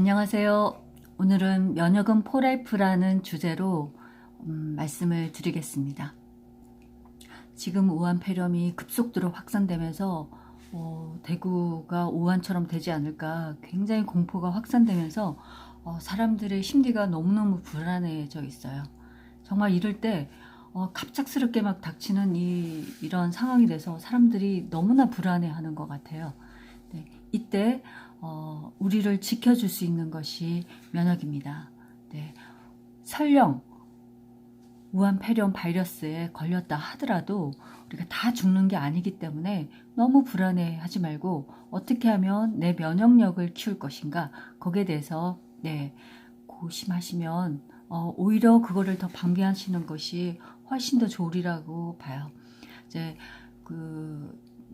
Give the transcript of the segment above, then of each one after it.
안녕하세요. 오늘은 면역은 포라이프라는 주제로 말씀을 드리겠습니다. 지금 우한 폐렴이 급속도로 확산되면서 대구가 우한처럼 되지 않을까 굉장히 공포가 확산되면서 사람들의 심리가 너무너무 불안해져 있어요. 정말 이럴 때 갑작스럽게 막 닥치는 이런 상황이 돼서 사람들이 너무나 불안해하는 것 같아요. 네, 이때 우리를 지켜줄 수 있는 것이 면역입니다. 네, 설령 우한 폐렴 바이러스에 걸렸다 하더라도 우리가 다 죽는 게 아니기 때문에 너무 불안해하지 말고 어떻게 하면 내 면역력을 키울 것인가, 거기에 대해서 고심하시면 오히려 그거를 더 방비하시는 것이 훨씬 더 좋으리라고 봐요. 이제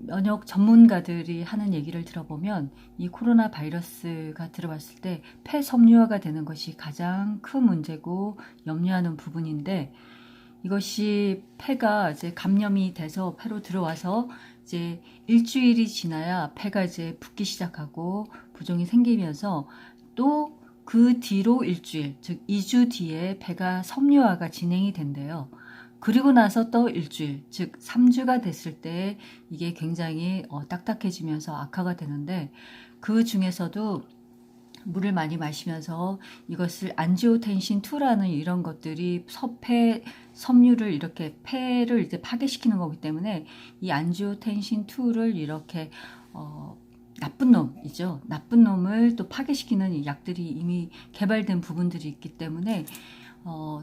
면역 전문가들이 하는 얘기를 들어보면 이 코로나 바이러스가 들어왔을 때 폐 섬유화가 되는 것이 가장 큰 문제고 염려하는 부분인데, 이것이 폐가 이제 감염이 돼서 폐로 들어와서 이제 일주일이 지나야 폐가 이제 붓기 시작하고 부종이 생기면서 또 그 뒤로 일주일, 즉 2주 뒤에 폐가 섬유화가 진행이 된대요. 그리고 나서 또 일주일, 즉 3주가 됐을 때 이게 굉장히 딱딱해지면서 악화가 되는데, 그 중에서도 물을 많이 마시면서 이것을 안지오텐신 2라는 이런 것들이 폐 섬유를 이렇게 폐를 이제 파괴시키는 거기 때문에 이 안지오텐신 2를 이렇게 나쁜 놈이죠. 나쁜 놈을 또 파괴시키는 이 약들이 이미 개발된 부분들이 있기 때문에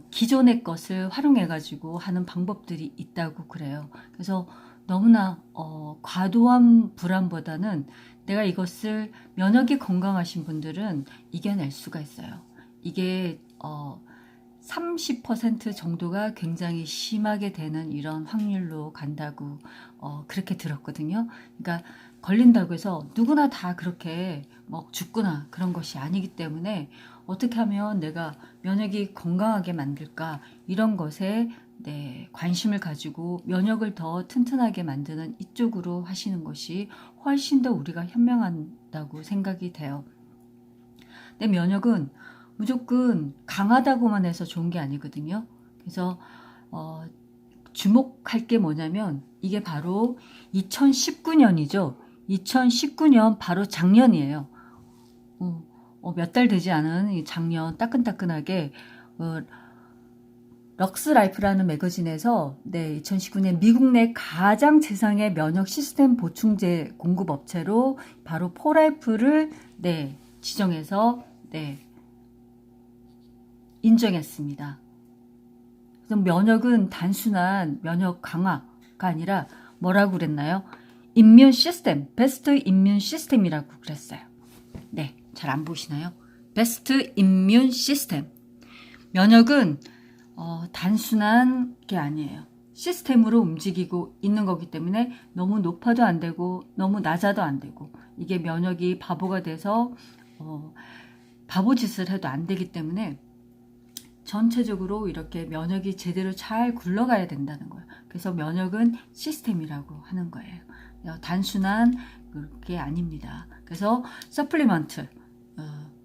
기존의 것을 활용해가지고 하는 방법들이 있다고 그래요. 그래서 너무나 과도한 불안보다는 내가 이것을 면역이 건강하신 분들은 이겨낼 수가 있어요. 이게 30% 정도가 굉장히 심하게 되는 이런 확률로 간다고 그렇게 들었거든요. 그러니까 걸린다고 해서 누구나 다 그렇게 죽거나 그런 것이 아니기 때문에 어떻게 하면 내가 면역이 건강하게 만들까, 이런 것에 관심을 가지고 면역을 더 튼튼하게 만드는 이쪽으로 하시는 것이 훨씬 더 우리가 현명하다고 생각이 돼요. 근데 면역은 무조건 강하다고만 해서 좋은 게 아니거든요. 그래서 주목할 게 뭐냐면 이게 바로 2019년이죠. 2019년 바로 작년이에요. 몇 달 되지 않은 작년 따끈따끈하게 럭스라이프라는 매거진에서 2019년 미국 내 가장 최상의 면역 시스템 보충제 공급 업체로 바로 포라이프를 지정해서 인정했습니다. 그래서 면역은 단순한 면역 강화가 아니라 뭐라고 그랬나요? 임뮨 시스템, 베스트 임뮨 시스템이라고 그랬어요. 잘 안 보시나요? 베스트 임뮨 시스템. 면역은 단순한 게 아니에요. 시스템으로 움직이고 있는 거기 때문에 너무 높아도 안 되고 너무 낮아도 안 되고, 이게 면역이 바보가 돼서 바보짓을 해도 안 되기 때문에 전체적으로 이렇게 면역이 제대로 잘 굴러가야 된다는 거예요. 그래서 면역은 시스템이라고 하는 거예요. 단순한 게 아닙니다. 그래서 서플리먼트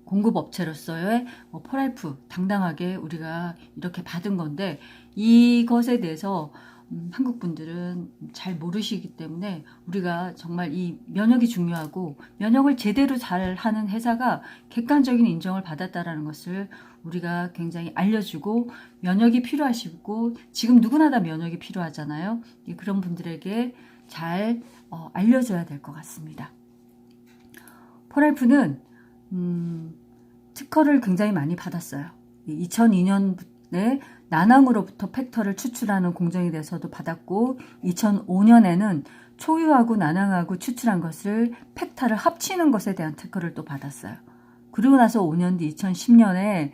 공급업체로서의 포라이프 당당하게 우리가 이렇게 받은 건데, 이것에 대해서 한국 분들은 잘 모르시기 때문에 우리가 정말 이 면역이 중요하고 면역을 제대로 잘 하는 회사가 객관적인 인정을 받았다라는 것을 우리가 굉장히 알려주고, 면역이 필요하시고 지금 누구나 다 면역이 필요하잖아요. 그런 분들에게 잘 알려줘야 될 것 같습니다. 포라이프는 특허를 굉장히 많이 받았어요. 2002년에 난황으로부터 팩터를 추출하는 공정에 대해서도 받았고, 2005년에는 초유하고 난황하고 추출한 것을 팩타를 합치는 것에 대한 특허를 또 받았어요. 그리고 나서 5년 뒤 2010년에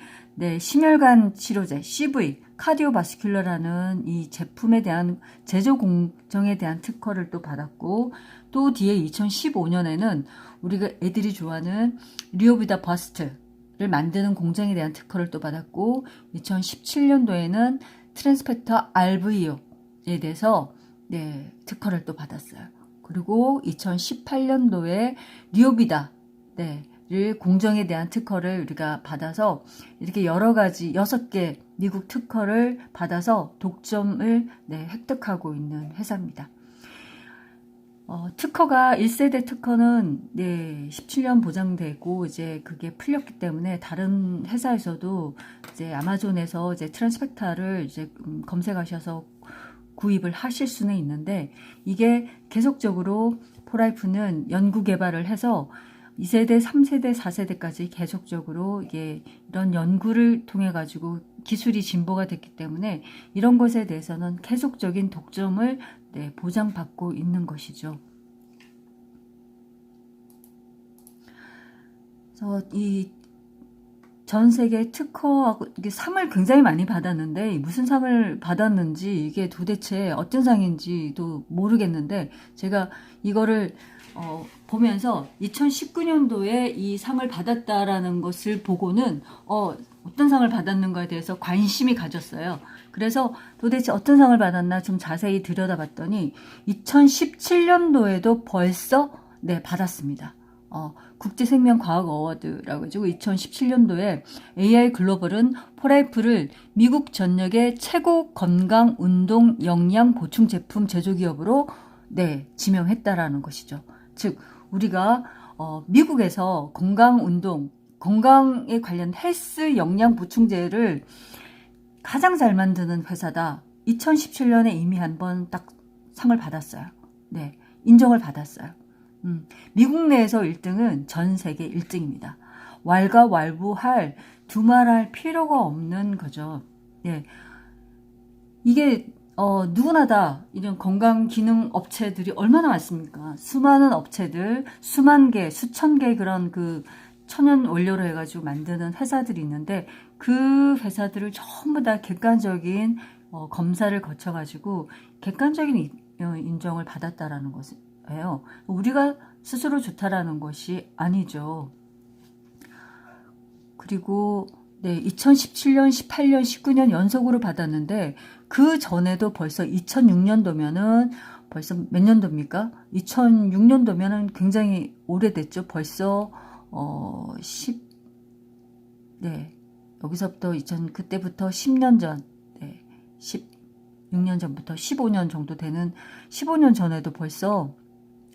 심혈관 치료제 CV 카디오바스큘러라는 이 제품에 대한 제조 공정에 대한 특허를 또 받았고, 또 뒤에 2015년에는 우리가 애들이 좋아하는 리오비다 버스트를 만드는 공정에 대한 특허를 또 받았고, 2017년도에는 트랜스펙터 RVO에 대해서 특허를 또 받았어요. 그리고 2018년도에 리오비다 공정에 대한 특허를 우리가 받아서 이렇게 여러 가지 6개 미국 특허를 받아서 독점을 획득하고 있는 회사입니다. 특허가 1세대 특허는 17년 보장되고 이제 그게 풀렸기 때문에 다른 회사에서도 이제 아마존에서 이제 트랜스펙타를 이제 검색하셔서 구입을 하실 수는 있는데, 이게 계속적으로 포라이프는 연구 개발을 해서 2세대, 3세대, 4세대까지 계속적으로 이게 이런 연구를 통해 가지고 기술이 진보가 됐기 때문에 이런 것에 대해서는 계속적인 독점을 보장받고 있는 것이죠. 그래서 이 전 세계 특허하고 이게 상을 굉장히 많이 받았는데, 무슨 상을 받았는지 이게 도대체 어떤 상인지도 모르겠는데, 제가 이거를 보면서 2019년도에 이 상을 받았다라는 것을 보고는 어떤 상을 받았는가에 대해서 관심이 가졌어요. 그래서 도대체 어떤 상을 받았나 좀 자세히 들여다봤더니 2017년도에도 벌써 받았습니다. 국제생명과학 어워드라고 해가지고 2017년도에 AI 글로벌은 포라이프를 미국 전역의 최고 건강 운동 영양 보충 제품 제조기업으로 지명했다라는 것이죠. 즉 우리가 미국에서 건강 운동, 건강에 관련 헬스 영양 보충제를 가장 잘 만드는 회사다. 2017년에 이미 한번 딱 상을 받았어요. 인정을 받았어요. 미국 내에서 1등은 전 세계 1등입니다. 왈가왈부할 두말할 필요가 없는 거죠. 이게 누구나 다 이런 건강 기능 업체들이 얼마나 많습니까? 수많은 업체들, 수만 개, 수천 개 그런 그 천연 원료로 해가지고 만드는 회사들이 있는데, 그 회사들을 전부 다 객관적인 검사를 거쳐가지고 객관적인 인정을 받았다라는 것이에요. 우리가 스스로 좋다라는 것이 아니죠. 그리고 2017년, 18년, 19년 연속으로 받았는데, 그 전에도 벌써 2006년도면은 벌써 몇 년도입니까? 2006년도면은 굉장히 오래됐죠. 벌써 여기서부터 그때부터 10년 전, 16년 전부터 15년 정도 되는, 15년 전에도 벌써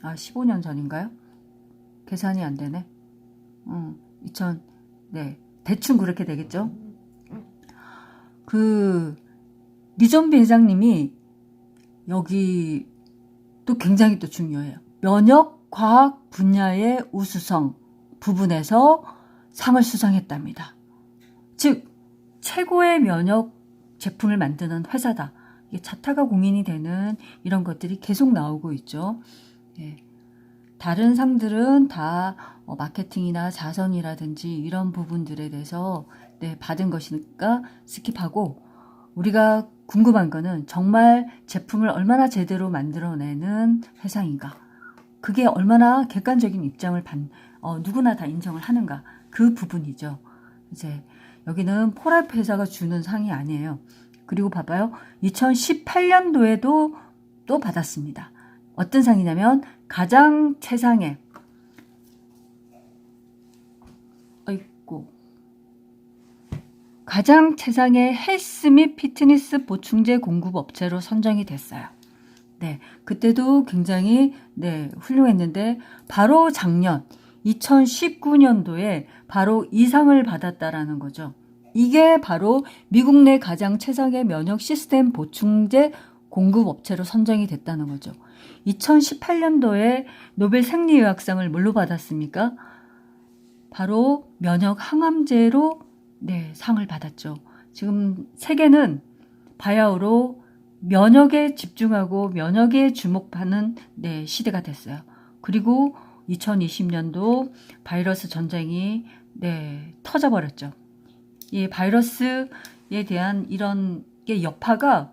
15년 전인가요? 계산이 안 되네. 대충 그렇게 되겠죠. 그 리존비 회장님이 여기 또 굉장히 또 중요해요. 면역 과학 분야의 우수성 부분에서 상을 수상했답니다. 즉 최고의 면역 제품을 만드는 회사다. 이게 자타가 공인이 되는 이런 것들이 계속 나오고 있죠. 다른 상들은 다 마케팅이나 자선이라든지 이런 부분들에 대해서 받은 것이니까 스킵하고, 우리가 궁금한 거는 정말 제품을 얼마나 제대로 만들어내는 회사인가, 그게 얼마나 객관적인 입장을 누구나 다 인정을 하는가, 그 부분이죠. 이제 여기는 포라이프 회사가 주는 상이 아니에요. 그리고 봐봐요. 2018년도에도 또 받았습니다. 어떤 상이냐면 가장 최상의 가장 최상의 헬스 및 피트니스 보충제 공급 업체로 선정이 됐어요. 그때도 굉장히 훌륭했는데, 바로 작년 2019년도에 바로 이 상을 받았다라는 거죠. 이게 바로 미국 내 가장 최상의 면역 시스템 보충제 공급 업체로 선정이 됐다는 거죠. 2018년도에 노벨 생리의학상을 뭘로 받았습니까? 바로 면역 항암제로 상을 받았죠. 지금 세계는 바야흐로 면역에 집중하고 면역에 주목하는 시대가 됐어요. 그리고 2020년도 바이러스 전쟁이 터져버렸죠. 이 바이러스에 대한 이런 게 여파가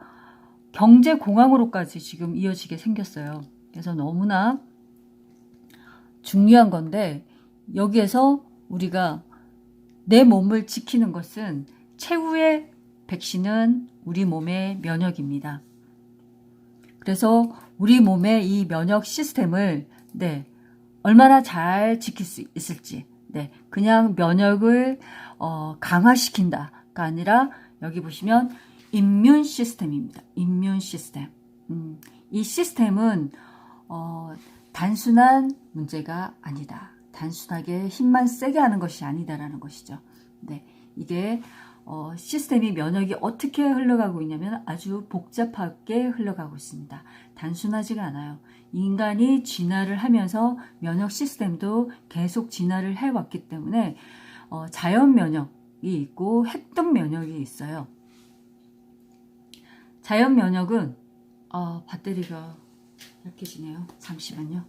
경제 공황으로까지 지금 이어지게 생겼어요. 그래서 너무나 중요한 건데, 여기에서 우리가 내 몸을 지키는 것은 최후의 백신은 우리 몸의 면역입니다. 그래서 우리 몸의 이 면역 시스템을 얼마나 잘 지킬 수 있을지, 네, 그냥 면역을 강화시킨다가 아니라 여기 보시면 임뮨 시스템입니다. 임뮨 시스템. 이 시스템은 단순한 문제가 아니다. 단순하게 힘만 세게 하는 것이 아니다라는 것이죠. 네, 이게 시스템이 면역이 어떻게 흘러가고 있냐면 아주 복잡하게 흘러가고 있습니다. 단순하지가 않아요. 인간이 진화를 하면서 면역 시스템도 계속 진화를 해왔기 때문에 자연 면역이 있고 획득 면역이 있어요. 자연 면역은 배터리가 약해지네요. 잠시만요.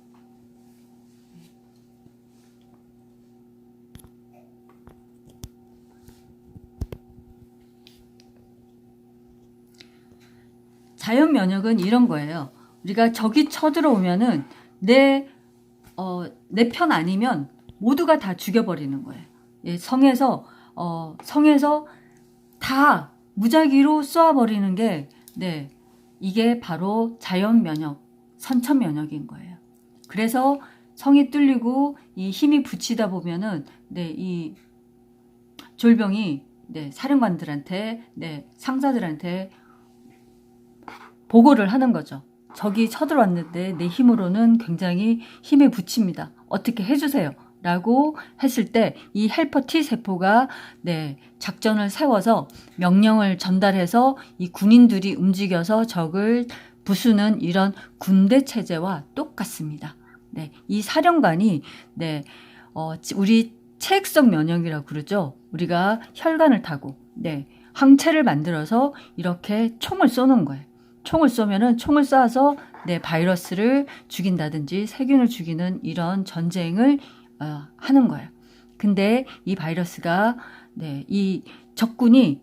자연 면역은 이런 거예요. 우리가 적이 쳐들어오면은 내 편 아니면 모두가 다 죽여버리는 거예요. 예, 성에서 다 무작위로 쏘아버리는 게, 네, 이게 바로 자연 면역, 선천 면역인 거예요. 그래서 성이 뚫리고 이 힘이 붙이다 보면은, 네, 이 졸병이, 네, 사령관들한테, 네, 상사들한테 보고를 하는 거죠. 적이 쳐들어왔는데 내 힘으로는 굉장히 힘에 붙입니다. 어떻게 해주세요. 라고 했을 때 이 헬퍼 T 세포가, 네, 작전을 세워서 명령을 전달해서 이 군인들이 움직여서 적을 부수는 이런 군대 체제와 똑같습니다. 네, 이 사령관이, 네, 우리 체액성 면역이라고 그러죠. 우리가 혈관을 타고, 네, 항체를 만들어서 이렇게 총을 쏘는 거예요. 총을 쏘면은 총을 쏴서, 네, 바이러스를 죽인다든지 세균을 죽이는 이런 전쟁을 하는 거예요. 근데 이 바이러스가, 네, 이 적군이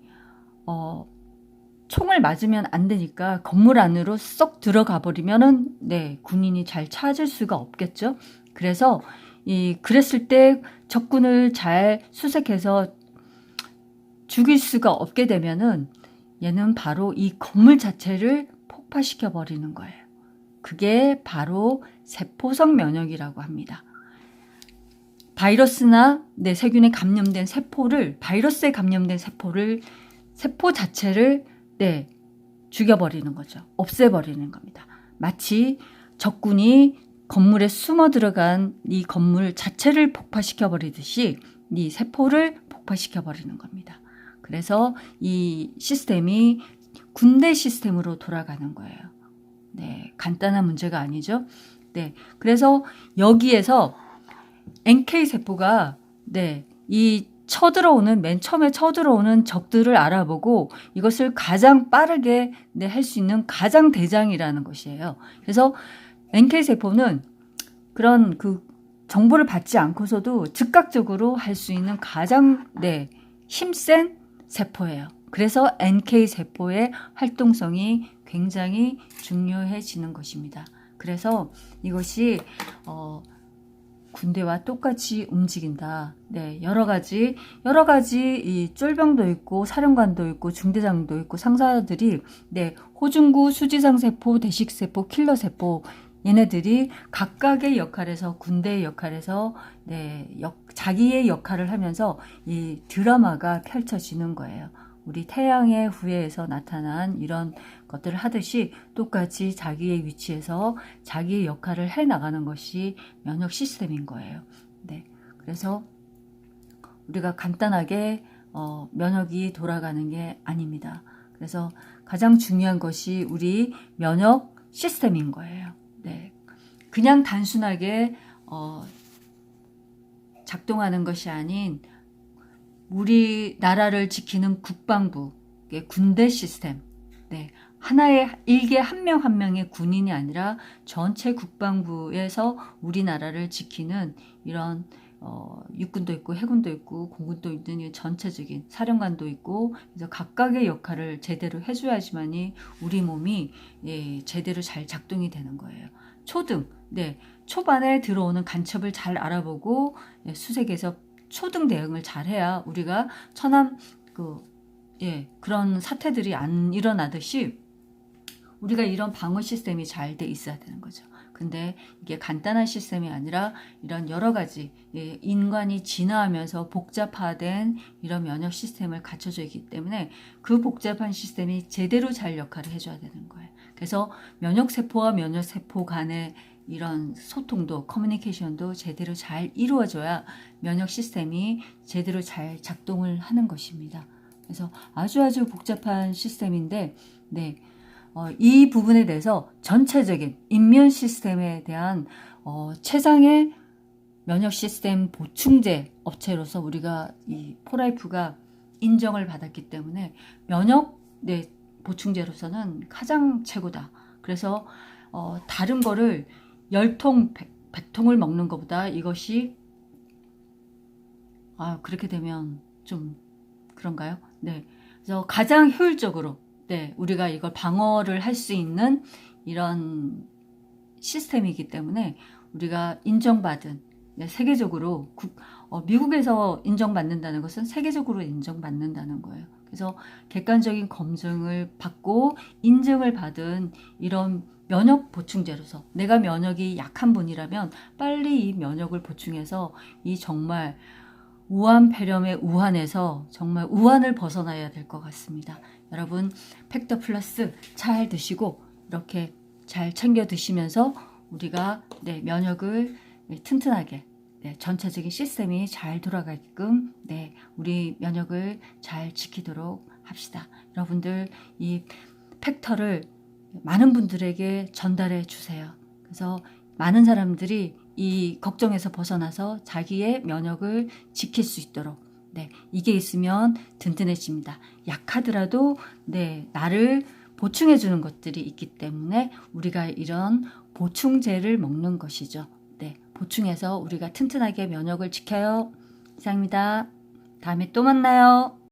총을 맞으면 안 되니까 건물 안으로 쏙 들어가 버리면은, 네, 군인이 잘 찾을 수가 없겠죠. 그래서 그랬을 때 적군을 잘 수색해서 죽일 수가 없게 되면은 얘는 바로 이 건물 자체를 폭파시켜 버리는 거예요. 그게 바로 세포성 면역이라고 합니다. 바이러스나, 네, 세균에 감염된 세포를, 바이러스에 감염된 세포를, 세포 자체를, 네, 죽여버리는 거죠. 없애버리는 겁니다. 마치 적군이 건물에 숨어 들어간 이 건물 자체를 폭파시켜 버리듯이 이 세포를 폭파시켜 버리는 겁니다. 그래서 이 시스템이 군대 시스템으로 돌아가는 거예요. 네, 간단한 문제가 아니죠. 네, 그래서 여기에서 NK세포가, 네, 맨 처음에 쳐들어오는 적들을 알아보고 이것을 가장 빠르게, 네, 할 수 있는 가장 대장이라는 것이에요. 그래서 NK세포는 그런 정보를 받지 않고서도 즉각적으로 할 수 있는 가장, 네, 힘센 세포예요. 그래서 NK세포의 활동성이 굉장히 중요해지는 것입니다. 그래서 이것이 군대와 똑같이 움직인다. 네, 여러 가지 이 쫄병도 있고 사령관도 있고 중대장도 있고 상사들이, 네, 호중구, 수지상 세포, 대식 세포, 킬러 세포, 얘네들이 각각의 역할에서, 군대의 역할에서, 네, 자기의 역할을 하면서 이 드라마가 펼쳐지는 거예요. 우리 태양의 후예에서 나타난 이런 것들을 하듯이 똑같이 자기의 위치에서 자기의 역할을 해나가는 것이 면역 시스템인 거예요. 네, 그래서 우리가 간단하게 면역이 돌아가는 게 아닙니다. 그래서 가장 중요한 것이 우리 면역 시스템인 거예요. 네, 그냥 단순하게 작동하는 것이 아닌 우리나라를 지키는 국방부, 군대 시스템, 네, 하나의 일개 한 명 한 명의 군인이 아니라 전체 국방부에서 우리나라를 지키는 이런 육군도 있고 해군도 있고 공군도 있는 이 전체적인 사령관도 있고, 그래서 각각의 역할을 제대로 해줘야지만이 우리 몸이, 예, 제대로 잘 작동이 되는 거예요. 초등, 네, 초반에 들어오는 간첩을 잘 알아보고, 예, 수색해서 초등 대응을 잘해야 우리가 천암 그런 사태들이 안 일어나듯이 우리가 이런 방어 시스템이 잘 돼 있어야 되는 거죠. 근데 이게 간단한 시스템이 아니라 이런 여러 가지 인간이 진화하면서 복잡화된 이런 면역 시스템을 갖춰져 있기 때문에 그 복잡한 시스템이 제대로 잘 역할을 해줘야 되는 거예요. 그래서 면역세포와 면역세포 간의 이런 소통도 커뮤니케이션도 제대로 잘 이루어져야 면역 시스템이 제대로 잘 작동을 하는 것입니다. 그래서 아주 복잡한 시스템인데 네, 이 부분에 대해서 전체적인 인면 시스템에 대한 최상의 면역 시스템 보충제 업체로서 우리가 이 포라이프가 인정을 받았기 때문에 면역 보충제로서는 가장 최고다. 그래서 다른 거를 10통, 100통을 먹는 것보다 이것이 그렇게 되면 좀 그런가요? 네. 그래서 가장 효율적으로 우리가 이걸 방어를 할 수 있는 이런 시스템이기 때문에 우리가 인정받은 세계적으로 미국에서 인정받는다는 것은 세계적으로 인정받는다는 거예요. 그래서 객관적인 검증을 받고 인증을 받은 이런 면역 보충제로서 내가 면역이 약한 분이라면 빨리 이 면역을 보충해서 이 정말 우한 폐렴의 우한에서 정말 우한을 벗어나야 될 것 같습니다. 여러분 팩더 플러스 잘 드시고 이렇게 잘 챙겨 드시면서 우리가 면역을 튼튼하게 전체적인 시스템이 잘 돌아가게끔 우리 면역을 잘 지키도록 합시다. 여러분들 이 팩터를 많은 분들에게 전달해 주세요. 그래서 많은 사람들이 이 걱정에서 벗어나서 자기의 면역을 지킬 수 있도록 이게 있으면 든든해집니다. 약하더라도 나를 보충해 주는 것들이 있기 때문에 우리가 이런 보충제를 먹는 것이죠. 보충해서 우리가 튼튼하게 면역을 지켜요. 이상입니다. 다음에 또 만나요.